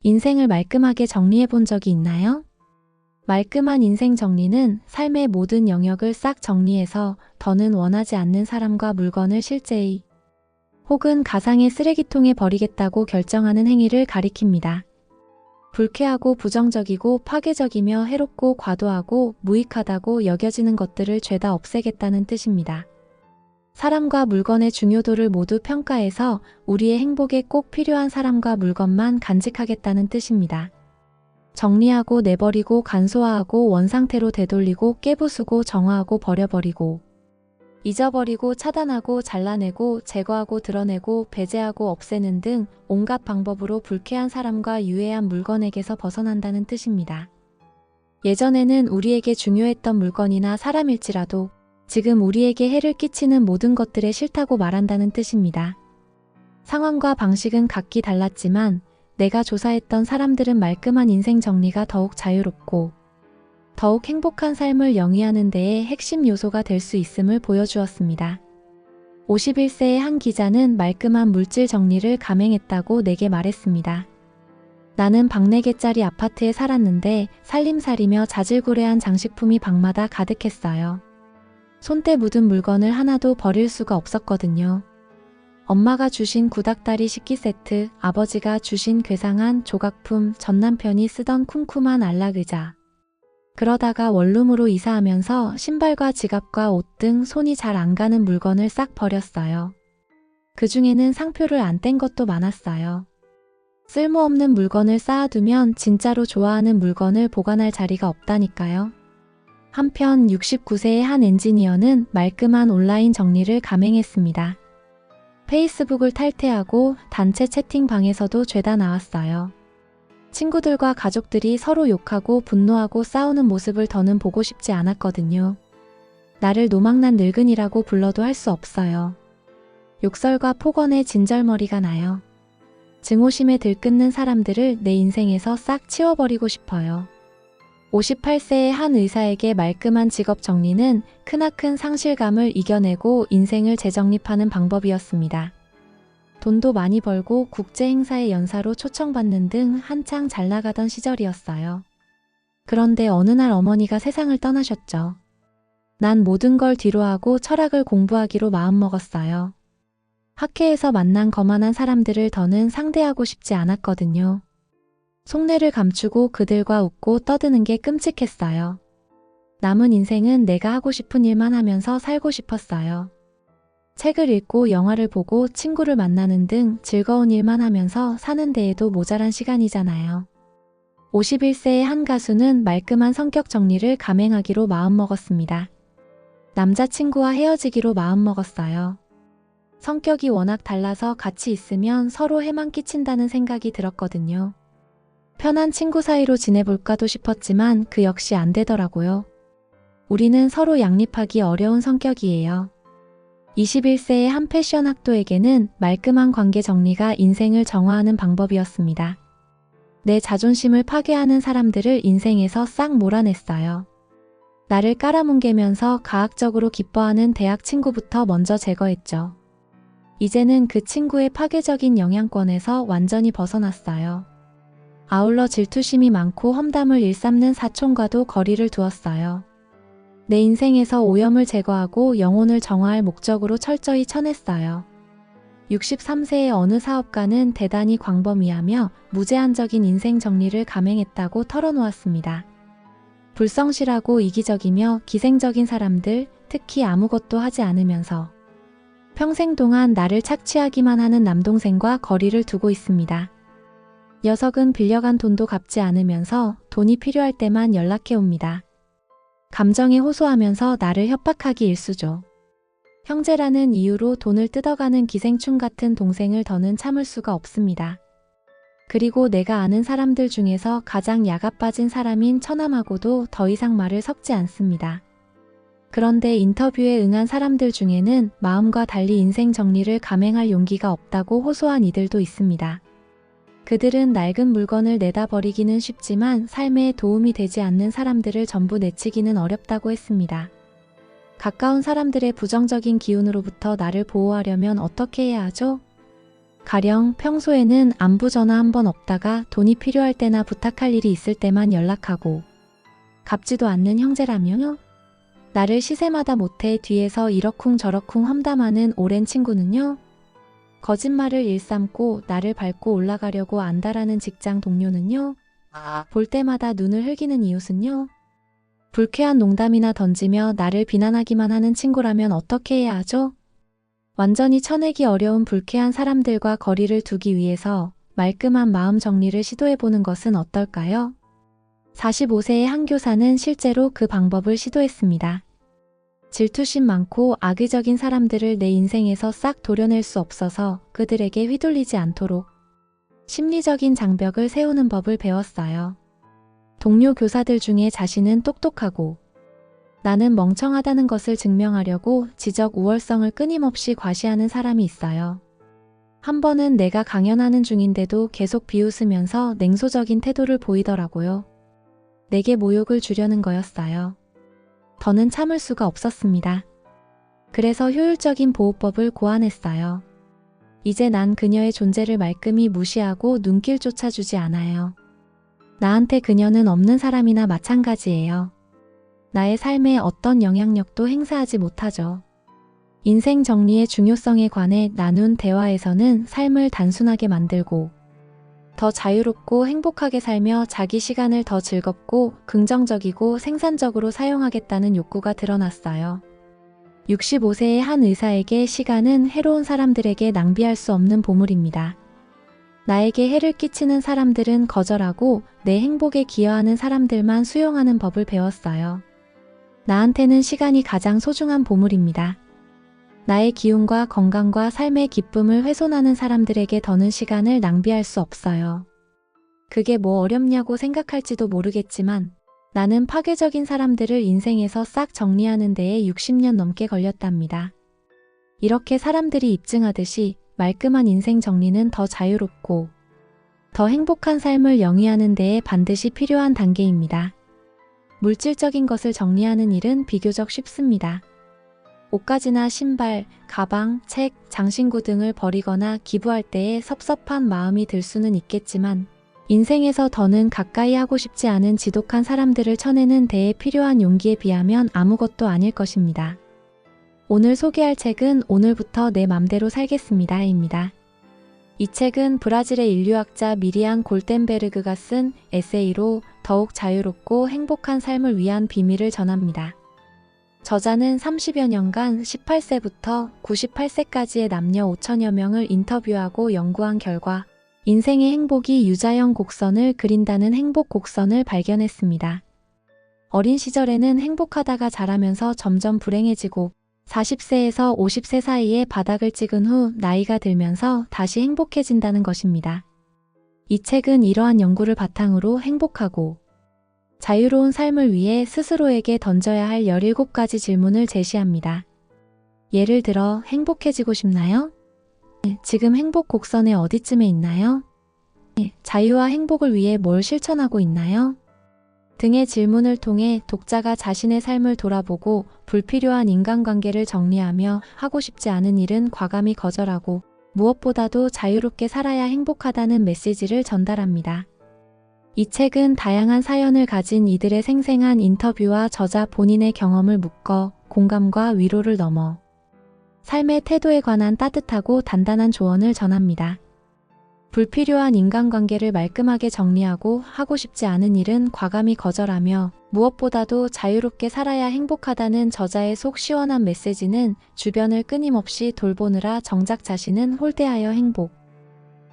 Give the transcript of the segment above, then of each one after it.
인생을 말끔하게 정리해 본 적이 있나요? 말끔한 인생 정리는 삶의 모든 영역을 싹 정리해서 더는 원하지 않는 사람과 물건을 실제의 혹은 가상의 쓰레기통에 버리겠다고 결정하는 행위를 가리킵니다. 불쾌하고 부정적이고 파괴적이며 해롭고 과도하고 무익하다고 여겨지는 것들을 죄다 없애겠다는 뜻입니다. 사람과 물건의 중요도를 모두 평가해서 우리의 행복에 꼭 필요한 사람과 물건만 간직하겠다는 뜻입니다. 정리하고 내버리고 간소화하고 원상태로 되돌리고 깨부수고 정화하고 버려버리고 잊어버리고 차단하고 잘라내고 제거하고 드러내고 배제하고 없애는 등 온갖 방법으로 불쾌한 사람과 유해한 물건에게서 벗어난다는 뜻입니다. 예전에는 우리에게 중요했던 물건이나 사람일지라도 지금 우리에게 해를 끼치는 모든 것들에 싫다고 말한다는 뜻입니다. 상황과 방식은 각기 달랐지만 내가 조사했던 사람들은 말끔한 인생 정리가 더욱 자유롭고 더욱 행복한 삶을 영위하는 데에 핵심 요소가 될 수 있음을 보여주었습니다. 51세의 한 기자는 말끔한 물질 정리를 감행했다고 내게 말했습니다. 나는 방 4개짜리 아파트에 살았는데 살림살이며 자질구레한 장식품이 방마다 가득했어요. 손때 묻은 물건을 하나도 버릴 수가 없었거든요. 엄마가 주신 구닥다리 식기 세트, 아버지가 주신 괴상한 조각품, 전남편이 쓰던 쿰쿰한 안락의자. 그러다가 원룸으로 이사하면서 신발과 지갑과 옷 등 손이 잘 안 가는 물건을 싹 버렸어요. 그 중에는 상표를 안 뗀 것도 많았어요. 쓸모없는 물건을 쌓아두면 진짜로 좋아하는 물건을 보관할 자리가 없다니까요. 한편 69세의 한 엔지니어는 말끔한 온라인 정리를 감행했습니다. 페이스북을 탈퇴하고 단체 채팅방에서도 죄다 나왔어요. 친구들과 가족들이 서로 욕하고 분노하고 싸우는 모습을 더는 보고 싶지 않았거든요. 나를 노망난 늙은이라고 불러도 할 수 없어요. 욕설과 폭언에 진절머리가 나요. 증오심에 들끓는 사람들을 내 인생에서 싹 치워버리고 싶어요. 58세의 한 의사에게 말끔한 직업 정리는 크나큰 상실감을 이겨내고 인생을 재정립하는 방법이었습니다. 돈도 많이 벌고 국제 행사에 연사로 초청받는 등 한창 잘 나가던 시절이었어요. 그런데 어느 날 어머니가 세상을 떠나셨죠. 난 모든 걸 뒤로하고 철학을 공부하기로 마음먹었어요. 학회에서 만난 거만한 사람들을 더는 상대하고 싶지 않았거든요. 속내를 감추고 그들과 웃고 떠드는 게 끔찍했어요. 남은 인생은 내가 하고 싶은 일만 하면서 살고 싶었어요. 책을 읽고 영화를 보고 친구를 만나는 등 즐거운 일만 하면서 사는 데에도 모자란 시간이잖아요. 51세의 한 가수는 말끔한 성격 정리를 감행하기로 마음먹었습니다. 남자친구와 헤어지기로 마음먹었어요. 성격이 워낙 달라서 같이 있으면 서로 해만 끼친다는 생각이 들었거든요. 편한 친구 사이로 지내볼까도 싶었지만 그 역시 안 되더라고요. 우리는 서로 양립하기 어려운 성격이에요. 21세의 한 패션 학도에게는 말끔한 관계 정리가 인생을 정화하는 방법이었습니다. 내 자존심을 파괴하는 사람들을 인생에서 싹 몰아냈어요. 나를 깔아뭉개면서 가학적으로 기뻐하는 대학 친구부터 먼저 제거했죠. 이제는 그 친구의 파괴적인 영향권에서 완전히 벗어났어요. 아울러 질투심이 많고 험담을 일삼는 사촌과도 거리를 두었어요. 내 인생에서 오염을 제거하고 영혼을 정화할 목적으로 철저히 쳐냈어요. 63세의 어느 사업가는 대단히 광범위하며 무제한적인 인생 정리를 감행했다고 털어놓았습니다. 불성실하고 이기적이며 기생적인 사람들, 특히 아무것도 하지 않으면서 평생 동안 나를 착취하기만 하는 남동생과 거리를 두고 있습니다. 녀석은 빌려간 돈도 갚지 않으면서 돈이 필요할 때만 연락해 옵니다. 감정에 호소하면서 나를 협박하기 일쑤죠. 형제라는 이유로 돈을 뜯어가는 기생충 같은 동생을 더는 참을 수가 없습니다. 그리고 내가 아는 사람들 중에서 가장 야가 빠진 사람인 처남하고도 더 이상 말을 섞지 않습니다. 그런데 인터뷰에 응한 사람들 중에는 마음과 달리 인생 정리를 감행할 용기가 없다고 호소한 이들도 있습니다. 그들은 낡은 물건을 내다 버리기는 쉽지만 삶에 도움이 되지 않는 사람들을 전부 내치기는 어렵다고 했습니다. 가까운 사람들의 부정적인 기운으로부터 나를 보호하려면 어떻게 해야 하죠? 가령 평소에는 안부 전화 한 번 없다가 돈이 필요할 때나 부탁할 일이 있을 때만 연락하고 갚지도 않는 형제라며 나를 시세마다 못해 뒤에서 이러쿵저러쿵 험담하는 오랜 친구는요. 거짓말을 일삼고 나를 밟고 올라가려고 안다라는 직장 동료는요. 볼 때마다 눈을 흘기는 이웃은요. 불쾌한 농담이나 던지며 나를 비난하기만 하는 친구라면 어떻게 해야 하죠? 완전히 쳐내기 어려운 불쾌한 사람들과 거리를 두기 위해서 말끔한 마음 정리를 시도해보는 것은 어떨까요? 45세의 한 교사는 실제로 그 방법을 시도했습니다. 질투심 많고 악의적인 사람들을 내 인생에서 싹 도려낼 수 없어서 그들에게 휘둘리지 않도록 심리적인 장벽을 세우는 법을 배웠어요. 동료 교사들 중에 자신은 똑똑하고 나는 멍청하다는 것을 증명하려고 지적 우월성을 끊임없이 과시하는 사람이 있어요. 한 번은 내가 강연하는 중인데도 계속 비웃으면서 냉소적인 태도를 보이더라고요. 내게 모욕을 주려는 거였어요. 더는 참을 수가 없었습니다. 그래서 효율적인 보호법을 고안했어요. 이제 난 그녀의 존재를 말끔히 무시하고 눈길조차 주지 않아요. 나한테 그녀는 없는 사람이나 마찬가지예요. 나의 삶에 어떤 영향력도 행사하지 못하죠. 인생 정리의 중요성에 관해 나눈 대화에서는 삶을 단순하게 만들고 더 자유롭고 행복하게 살며 자기 시간을 더 즐겁고 긍정적이고 생산적으로 사용하겠다는 욕구가 드러났어요. 65세의 한 의사에게 시간은 해로운 사람들에게 낭비할 수 없는 보물입니다. 나에게 해를 끼치는 사람들은 거절하고 내 행복에 기여하는 사람들만 수용하는 법을 배웠어요. 나한테는 시간이 가장 소중한 보물입니다. 나의 기운과 건강과 삶의 기쁨을 훼손하는 사람들에게 더는 시간을 낭비할 수 없어요. 그게 뭐 어렵냐고 생각할지도 모르겠지만 나는 파괴적인 사람들을 인생에서 싹 정리하는 데에 60년 넘게 걸렸답니다. 이렇게 사람들이 입증하듯이 말끔한 인생 정리는 더 자유롭고 더 행복한 삶을 영위하는 데에 반드시 필요한 단계입니다. 물질적인 것을 정리하는 일은 비교적 쉽습니다. 옷가지나 신발, 가방, 책, 장신구 등을 버리거나 기부할 때에 섭섭한 마음이 들 수는 있겠지만 인생에서 더는 가까이 하고 싶지 않은 지독한 사람들을 쳐내는 데에 필요한 용기에 비하면 아무것도 아닐 것입니다. 오늘 소개할 책은 오늘부터 내 맘대로 살겠습니다 입니다. 이 책은 브라질의 인류학자 미리안 골덴베르그가 쓴 에세이로 더욱 자유롭고 행복한 삶을 위한 비밀을 전합니다. 저자는 30여 년간 18세부터 98세까지의 남녀 5천여 명을 인터뷰하고 연구한 결과 인생의 행복이 유자형 곡선을 그린다는 행복 곡선을 발견했습니다. 어린 시절에는 행복하다가 자라면서 점점 불행해지고 40세에서 50세 사이에 바닥을 찍은 후 나이가 들면서 다시 행복해진다는 것입니다. 이 책은 이러한 연구를 바탕으로 행복하고 자유로운 삶을 위해 스스로에게 던져야 할 17가지 질문을 제시합니다. 예를 들어 행복해지고 싶나요? 지금 행복 곡선의 어디쯤에 있나요? 자유와 행복을 위해 뭘 실천하고 있나요? 등의 질문을 통해 독자가 자신의 삶을 돌아보고 불필요한 인간관계를 정리하며 하고 싶지 않은 일은 과감히 거절하고 무엇보다도 자유롭게 살아야 행복하다는 메시지를 전달합니다. 이 책은 다양한 사연을 가진 이들의 생생한 인터뷰와 저자 본인의 경험을 묶어 공감과 위로를 넘어 삶의 태도에 관한 따뜻하고 단단한 조언을 전합니다. 불필요한 인간관계를 말끔하게 정리하고 하고 싶지 않은 일은 과감히 거절하며 무엇보다도 자유롭게 살아야 행복하다는 저자의 속 시원한 메시지는 주변을 끊임없이 돌보느라 정작 자신은 홀대하여 행복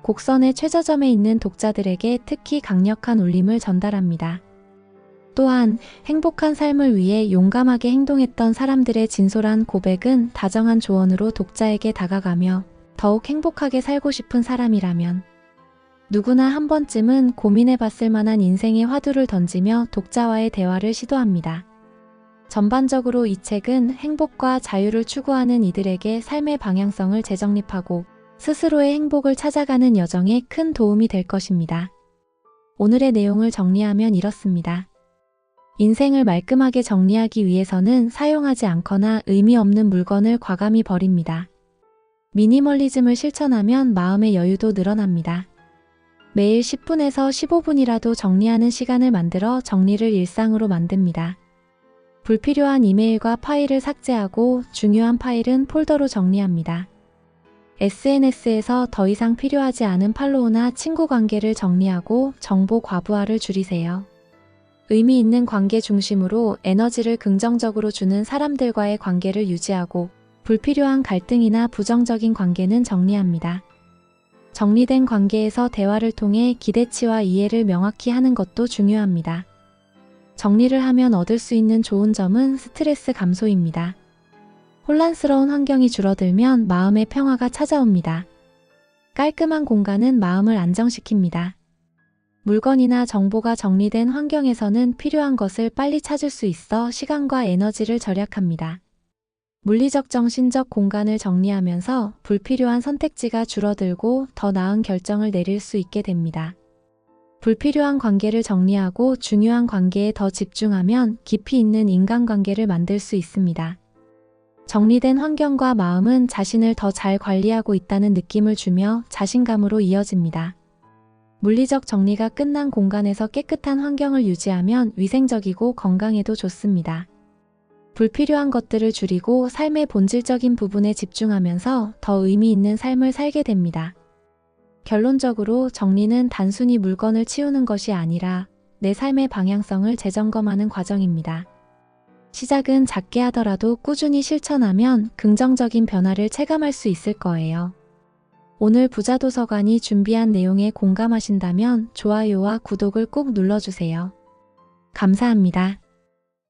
곡선의 최저점에 있는 독자들에게 특히 강력한 울림을 전달합니다. 또한 행복한 삶을 위해 용감하게 행동했던 사람들의 진솔한 고백은 다정한 조언으로 독자에게 다가가며 더욱 행복하게 살고 싶은 사람이라면 누구나 한 번쯤은 고민해봤을 만한 인생의 화두를 던지며 독자와의 대화를 시도합니다. 전반적으로 이 책은 행복과 자유를 추구하는 이들에게 삶의 방향성을 재정립하고 스스로의 행복을 찾아가는 여정에 큰 도움이 될 것입니다. 오늘의 내용을 정리하면 이렇습니다. 인생을 말끔하게 정리하기 위해서는 사용하지 않거나 의미 없는 물건을 과감히 버립니다. 미니멀리즘을 실천하면 마음의 여유도 늘어납니다. 매일 10분에서 15분이라도 정리하는 시간을 만들어 정리를 일상으로 만듭니다. 불필요한 이메일과 파일을 삭제하고 중요한 파일은 폴더로 정리합니다. SNS에서 더 이상 필요하지 않은 팔로우나 친구 관계를 정리하고 정보 과부하를 줄이세요. 의미 있는 관계 중심으로 에너지를 긍정적으로 주는 사람들과의 관계를 유지하고 불필요한 갈등이나 부정적인 관계는 정리합니다. 정리된 관계에서 대화를 통해 기대치와 이해를 명확히 하는 것도 중요합니다. 정리를 하면 얻을 수 있는 좋은 점은 스트레스 감소입니다. 혼란스러운 환경이 줄어들면 마음의 평화가 찾아옵니다. 깔끔한 공간은 마음을 안정시킵니다. 물건이나 정보가 정리된 환경에서는 필요한 것을 빨리 찾을 수 있어 시간과 에너지를 절약합니다. 물리적 정신적 공간을 정리하면서 불필요한 선택지가 줄어들고 더 나은 결정을 내릴 수 있게 됩니다. 불필요한 관계를 정리하고 중요한 관계에 더 집중하면 깊이 있는 인간관계를 만들 수 있습니다. 정리된 환경과 마음은 자신을 더 잘 관리하고 있다는 느낌을 주며 자신감으로 이어집니다. 물리적 정리가 끝난 공간에서 깨끗한 환경을 유지하면 위생적이고 건강에도 좋습니다. 불필요한 것들을 줄이고 삶의 본질적인 부분에 집중하면서 더 의미 있는 삶을 살게 됩니다. 결론적으로 정리는 단순히 물건을 치우는 것이 아니라 내 삶의 방향성을 재점검하는 과정입니다. 시작은 작게 하더라도 꾸준히 실천하면 긍정적인 변화를 체감할 수 있을 거예요. 오늘 부자도서관이 준비한 내용에 공감하신다면 좋아요와 구독을 꼭 눌러주세요. 감사합니다.